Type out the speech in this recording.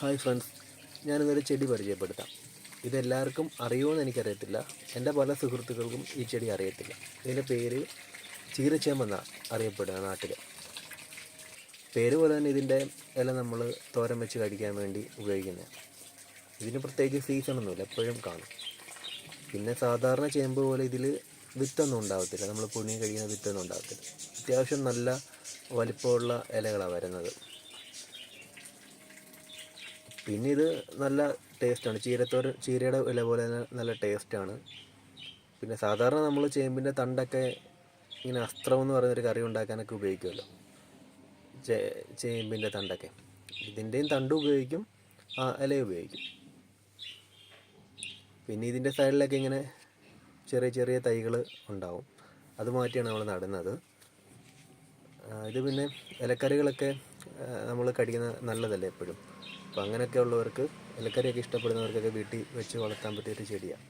Hi friends, ഞാനിന്നൊരു ചെടി പരിചയപ്പെടുത്താം. ഇതെല്ലാവർക്കും അറിയുമോയെന്ന് എനിക്കറിയത്തില്ല. എൻ്റെ പല സുഹൃത്തുക്കൾക്കും ഈ ചെടി അറിയത്തില്ല. ഇതിൻ്റെ പേര് ചീരച്ചേമ്പെന്നാണ് അറിയപ്പെടുക നാട്ടിൽ. പേര് പോലെ തന്നെ ഇതിൻ്റെ ഇല നമ്മൾ തോരൻ വെച്ച് കഴിക്കാൻ വേണ്ടി ഉപയോഗിക്കുന്നത്. ഇതിന് പ്രത്യേകിച്ച് സീസണൊന്നുമില്ല, എപ്പോഴും കാണും. പിന്നെ സാധാരണ ചേമ്പ് പോലെ ഇതിൽ വിത്തൊന്നും ഉണ്ടാകത്തില്ല. നമ്മൾ പുഴുങ്ങി കഴിക്കുന്ന വിത്തൊന്നും ഉണ്ടാകത്തില്ല. അത്യാവശ്യം നല്ല വലിപ്പമുള്ള ഇലകളാണ് വരുന്നത്. പിന്നെ ഇത് നല്ല ടേസ്റ്റാണ്. ചീരയുടെ ഇല പോലെ തന്നെ നല്ല ടേസ്റ്റാണ്. പിന്നെ സാധാരണ നമ്മൾ ചേമ്പിൻ്റെ തണ്ടൊക്കെ ഇങ്ങനെ അസ്ത്രം എന്ന് പറയുന്നൊരു കറി ഉണ്ടാക്കാനൊക്കെ ഉപയോഗിക്കുമല്ലോ, ചേമ്പിൻ്റെ തണ്ടൊക്കെ. ഇതിൻ്റെയും തണ്ട് ഉപയോഗിക്കും, ഇല ഉപയോഗിക്കും. പിന്നെ ഇതിൻ്റെ സൈഡിലൊക്കെ ഇങ്ങനെ ചെറിയ ചെറിയ തൈകൾ ഉണ്ടാവും. അത് മാറ്റിയാണ് നമ്മൾ നടുന്നത്. ഇത് പിന്നെ ഇലക്കറികളൊക്കെ നമ്മൾ കഴിക്കുന്നത് നല്ലതല്ലേ എപ്പോഴും. അപ്പോൾ അങ്ങനെയൊക്കെ ഉള്ളവർക്ക്, ഇലക്കറിയൊക്കെ ഇഷ്ടപ്പെടുന്നവർക്കൊക്കെ വീട്ടിൽ വെച്ച് വളർത്താൻ പറ്റിയൊരു ചെടിയാണ്.